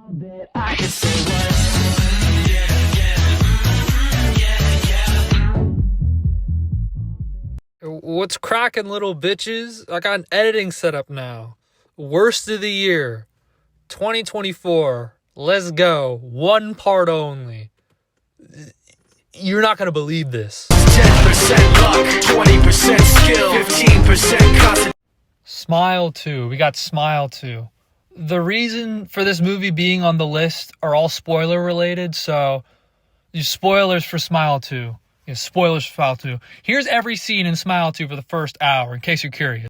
I can say what? What's cracking, little bitches? I got an editing setup now. Worst of the year, 2024. Let's go. One part only. You're not going to believe this. 10% luck, 20% skill, 15% concentration. Smile 2. We got Smile 2. The reason for this movie being on the list are all spoiler related, so spoilers for Smile 2. Yeah, spoilers for Smile 2. Here's every scene in Smile 2 for the first hour, in case you're curious.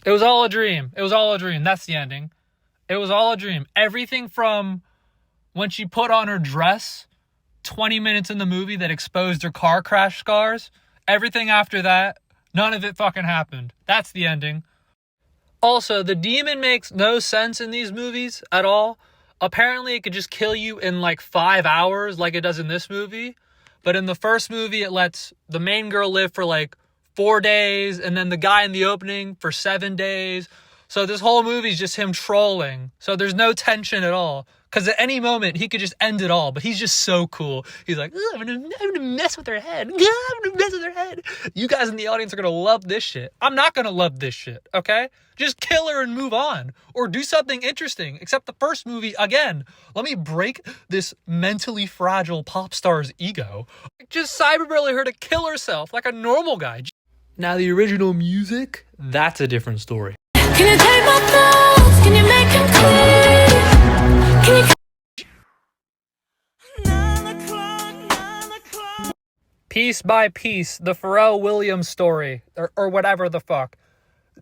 It was all a dream. It was all a dream. That's the ending. It was all a dream. Everything from when she put on her dress, 20 minutes in the movie that exposed her car crash scars, everything after that, none of it fucking happened. That's the ending. Also, the demon makes no sense in these movies at all. Apparently, it could just kill you in like 5 hours like it does in this movie. But in the first movie, it lets the main girl live for like 4 days, and then the guy in the opening for 7 days. So this whole movie is just him trolling. So there's no tension at all. Because at any moment, he could just end it all. But he's just so cool. He's like, I'm gonna mess with her head. I'm gonna mess with her head. You guys in the audience are going to love this shit. I'm not going to love this shit, okay? Just kill her and move on. Or do something interesting. Except the first movie, again, let me break this mentally fragile pop star's ego. Just cyberbully her to kill herself like a normal guy. Now the original music, that's a different story. Can you take my thoughts? Can you make them clear? Can you... Piece by piece, the Pharrell Williams story, or whatever the fuck.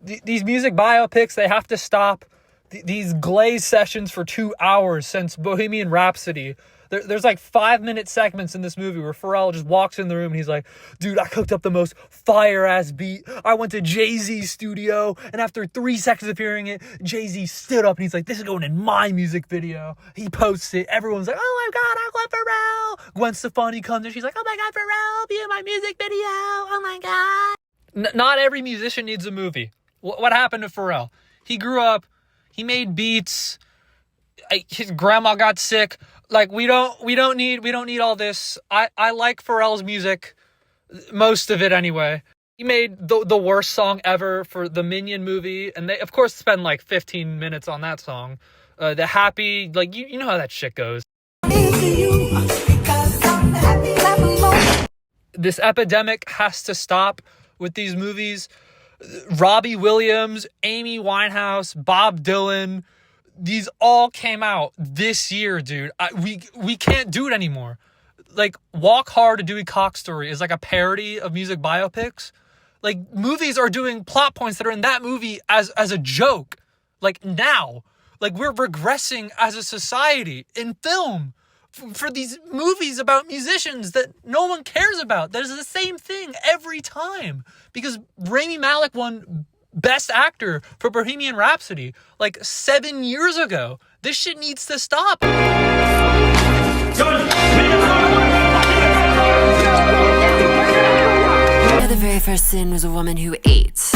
These music biopics, they have to stop. These glaze sessions for 2 hours since Bohemian Rhapsody. There's like 5-minute segments in this movie where Pharrell just walks in the room and he's like, dude, I cooked up the most fire-ass beat. I went to Jay-Z's studio, and after 3 seconds of hearing it, Jay-Z stood up and he's like, this is going in my music video. He posts it. Everyone's like, oh my God, I love Pharrell. Gwen Stefani comes and she's like, oh my God, Pharrell, be in my music video. Oh my God. Not every musician needs a movie. What happened to Pharrell? He grew up, he made beats, his grandma got sick. Like, we don't need all this. I like Pharrell's music, most of it anyway. He made the worst song ever for the Minion movie, and they of course spend like 15 minutes on that song. The Happy, like you know how that shit goes. This epidemic has to stop with these movies. Robbie Williams, Amy Winehouse, Bob Dylan, these all came out this year, dude. We can't do it anymore. Like, Walk Hard, A Dewey Cox Story is like a parody of music biopics. Like, movies are doing plot points that are in that movie as a joke. Like, now. Like, we're regressing as a society in film for these movies about musicians that no one cares about. That is the same thing every time. Because Rami Malek won Best Actor for Bohemian Rhapsody like 7 years ago. This shit needs to stop. The very first sin was a woman who ate.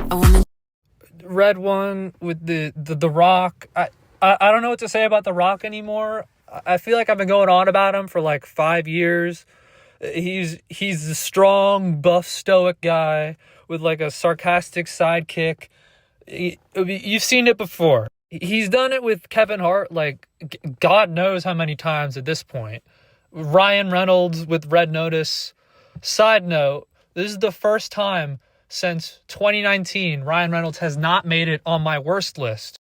A woman. Red One with the Rock. I don't know what to say about The Rock anymore. I feel like I've been going on about him for like 5 years. He's a strong, buff, stoic guy with like a sarcastic sidekick. You've seen it before. He's done it with Kevin Hart like God knows how many times at this point. Ryan Reynolds with Red Notice. Side note, this is the first time since 2019 Ryan Reynolds has not made it on my worst list.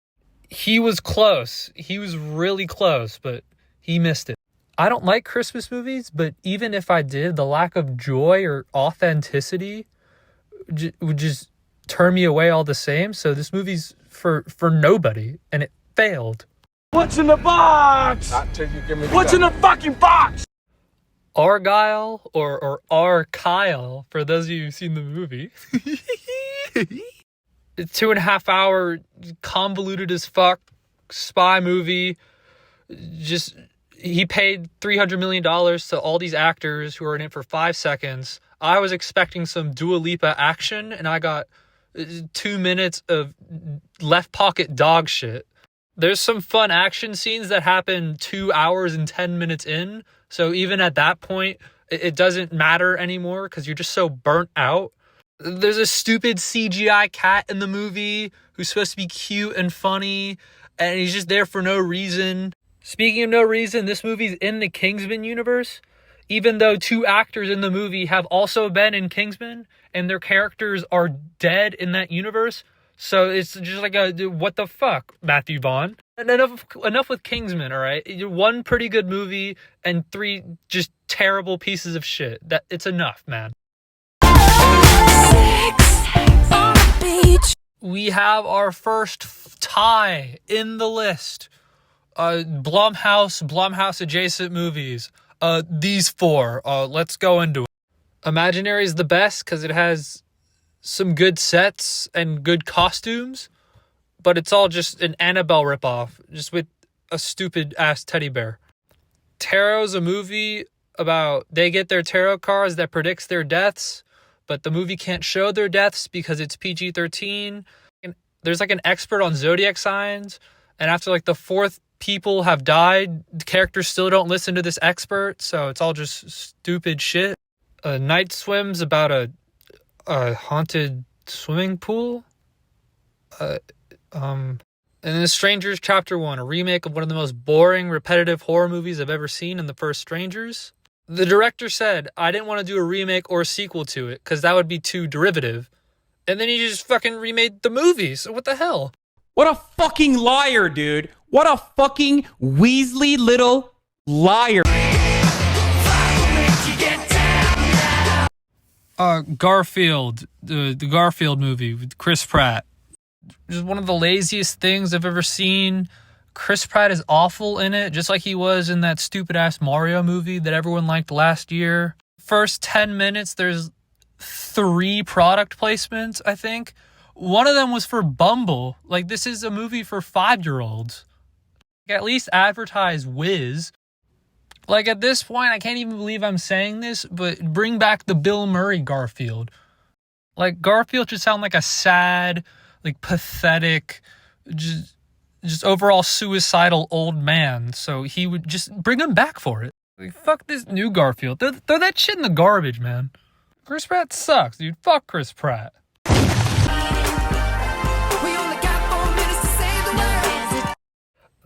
He was close. He was really close, but he missed it. I don't like Christmas movies, but even if I did, the lack of joy or authenticity would just turn me away all the same. So this movie's for nobody, and it failed. What's in the box? What's in the fucking box? Argyle or R. Kyle, for those of you who've seen the movie. 2.5 hour convoluted as fuck spy movie. Just, he paid $300 million to all these actors who are in it for 5 seconds. I was expecting some Dua Lipa action, and I got 2 minutes of left pocket dog shit. There's some fun action scenes that happen 2 hours and 10 minutes in. So even at that point, it doesn't matter anymore because you're just so burnt out. There's a stupid CGI cat in the movie who's supposed to be cute and funny, and he's just there for no reason. Speaking of no reason, this movie's in the Kingsman universe, even though 2 actors in the movie have also been in Kingsman, and their characters are dead in that universe. So it's just like what the fuck, Matthew Vaughn? And enough with Kingsman, all right? 1 pretty good movie and 3 just terrible pieces of shit. That it's enough, man. We have our first tie in the list. Blumhouse adjacent movies. These 4. Let's go into it. Imaginary is the best because it has some good sets and good costumes, but it's all just an Annabelle ripoff, just with a stupid ass teddy bear. Tarot's a movie about they get their tarot cards that predicts their deaths, but the movie can't show their deaths because it's PG-13. And there's like an expert on zodiac signs, and after like the 4th people have died, the characters still don't listen to this expert, so it's all just stupid shit. Night Swim's about a haunted swimming pool. And then The Strangers Chapter 1, a remake of one of the most boring, repetitive horror movies I've ever seen in The First Strangers. The director said, I didn't want to do a remake or a sequel to it, because that would be too derivative. And then he just fucking remade the movie, so what the hell? What a fucking liar, dude. What a fucking Weasley little liar. Garfield, the Garfield movie with Chris Pratt. Just one of the laziest things I've ever seen. Chris Pratt is awful in it, just like he was in that stupid-ass Mario movie that everyone liked last year. First 10 minutes, there's 3 product placements, I think. One of them was for Bumble. Like, this is a movie for 5-year-olds. At least advertise Wiz. Like, at this point, I can't even believe I'm saying this, but bring back the Bill Murray Garfield. Like, Garfield should sound like a sad, like, pathetic, just overall suicidal old man. So he would just bring him back for it. Like, fuck this new Garfield. Throw that shit in the garbage, man. Chris Pratt sucks, dude. Fuck Chris Pratt.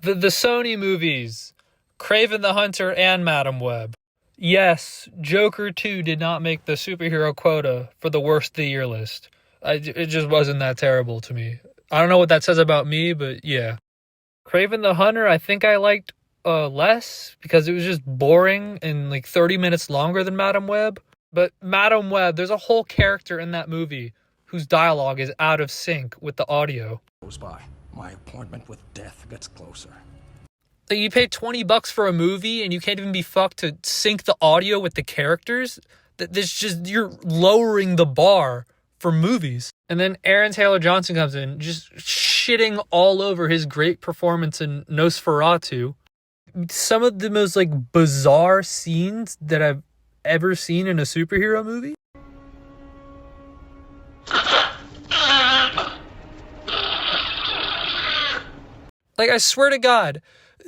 The Sony movies, Kraven the Hunter and Madam Web. Yes, Joker 2 did not make the superhero quota for the worst of the year list. It just wasn't that terrible to me. I don't know what that says about me, but yeah. Kraven the Hunter, I think I liked less because it was just boring and like 30 minutes longer than Madam Web. But Madam Web, there's a whole character in that movie whose dialogue is out of sync with the audio. Goes by. My appointment with death gets closer. Like, you pay $20 for a movie and you can't even be fucked to sync the audio with the characters. That's just, you're lowering the bar for movies. And then Aaron Taylor Johnson comes in, just shitting all over his great performance in Nosferatu. Some of the most like bizarre scenes that I've ever seen in a superhero movie. Like, I swear to God,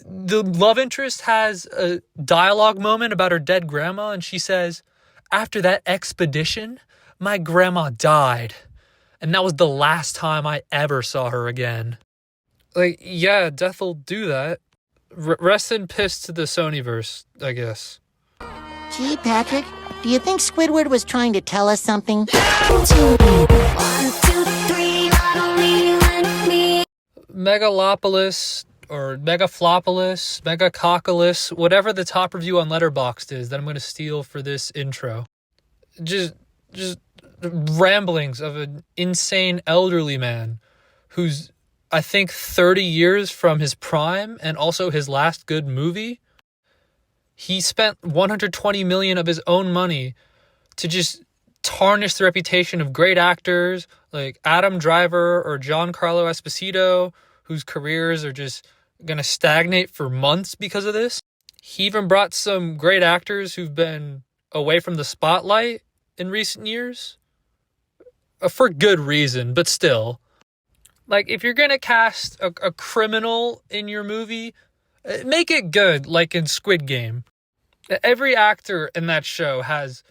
the love interest has a dialogue moment about her dead grandma, and she says, after that expedition, my grandma died. And that was the last time I ever saw her again. Like, yeah, death will do that. Rest in piss to the Sonyverse, I guess. Gee, Patrick, do you think Squidward was trying to tell us something? 1, 2, 3, not only you and me. Megalopolis, or Megaflopolis, Megacoculus, whatever the top review on Letterboxd is that I'm going to steal for this intro. Just ramblings of an insane elderly man who's, I think, 30 years from his prime and also his last good movie. He spent $120 million of his own money to just tarnish the reputation of great actors like Adam Driver or Giancarlo Esposito, whose careers are just going to stagnate for months because of this. He even brought some great actors who've been away from the spotlight in recent years. For good reason, but still. Like, if you're gonna cast a criminal in your movie, make it good, like in Squid Game. Every actor in that show has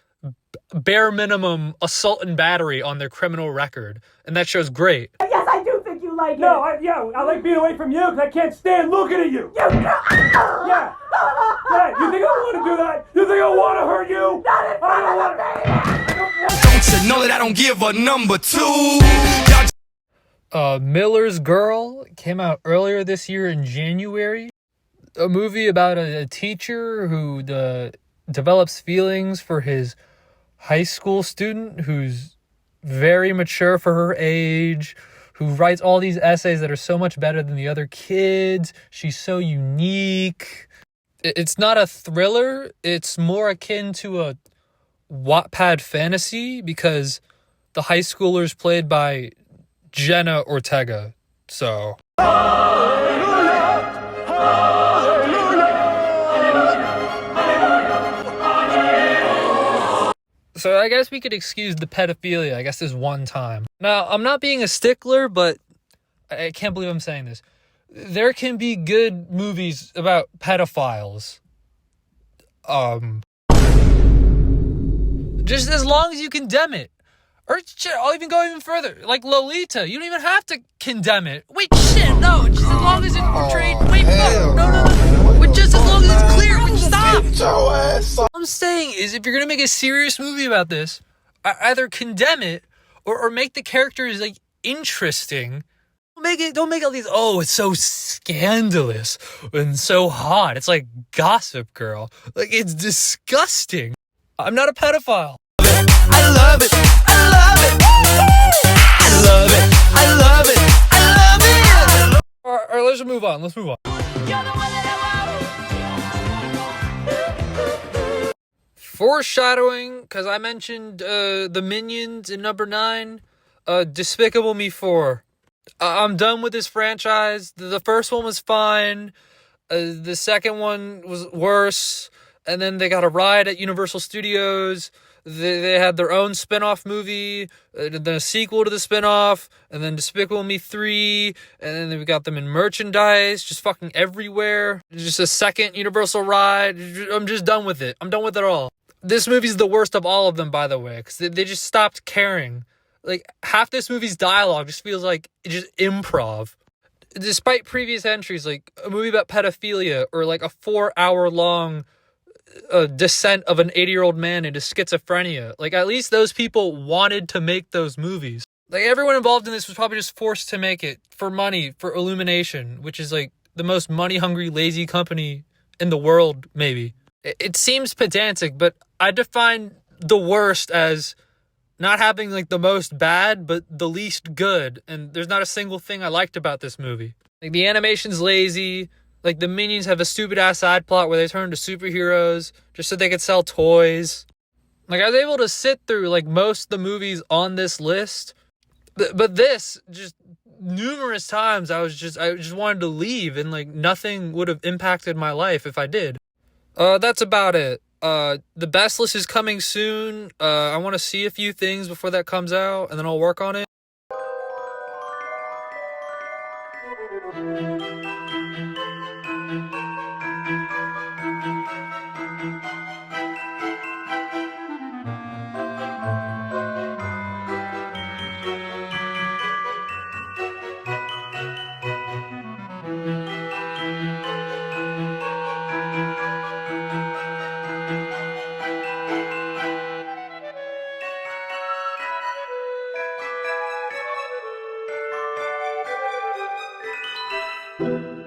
bare minimum assault and battery on their criminal record, and that show's great. Yes, I do think you like it. No, I like being away from you because I can't stand looking at you. Yeah. Yeah, you think I want to do that? You think I want to hurt you? I don't want to. Don't you know that I don't give a number two? Miller's Girl came out earlier this year in January. A movie about a teacher who develops feelings for his high school student who's very mature for her age, who writes all these essays that are so much better than the other kids. She's so unique. It's not a thriller. It's more akin to a Wattpad fantasy because the high schooler's played by Jenna Ortega. So I guess we could excuse the pedophilia, I guess, this one time. Now, I'm not being a stickler, but I can't believe I'm saying this. There can be good movies about pedophiles. Just as long as you condemn it. Or shit, I'll even go even further. Like Lolita, you don't even have to condemn it. Wait, shit, no. Just as long as it's portrayed. Wait, no. Wait, just as long as it's clear. Wait, stop. What I'm saying is, if you're gonna make a serious movie about this, either condemn it or make the characters like interesting. Don't make all these. Oh, it's so scandalous and so hot. It's like Gossip Girl. Like, it's disgusting. I'm not a pedophile. I love it. I love it. I love it. I love it. I love it. All right, let's move on. Foreshadowing, because I mentioned the Minions in number 9. Despicable Me 4. I'm done with this franchise. The first one was fine. The second one was worse. And then they got a ride at Universal Studios. They had their own spin-off movie, then a sequel to the spin-off, and then Despicable Me 3, and then we got them in merchandise, just fucking everywhere. Just a second Universal ride. I'm just done with it. I'm done with it all. This movie's the worst of all of them, by the way, because they just stopped caring. Like, half this movie's dialogue just feels like it's just improv. Despite previous entries, like a movie about pedophilia, or like a 4-hour-long descent of an 80-year-old man into schizophrenia. Like, at least those people wanted to make those movies. Like, everyone involved in this was probably just forced to make it for money, for Illumination, which is like the most money-hungry, lazy company in the world, maybe. It seems pedantic, but I define the worst as not having like the most bad, but the least good. And there's not a single thing I liked about this movie. Like, the animation's lazy. Like, the Minions have a stupid-ass side plot where they turn into superheroes just so they could sell toys. Like, I was able to sit through, like, most of the movies on this list. But this, just numerous times, I just wanted to leave, and, like, nothing would have impacted my life if I did. That's about it. The best list is coming soon. I want to see a few things before that comes out, and then I'll work on it.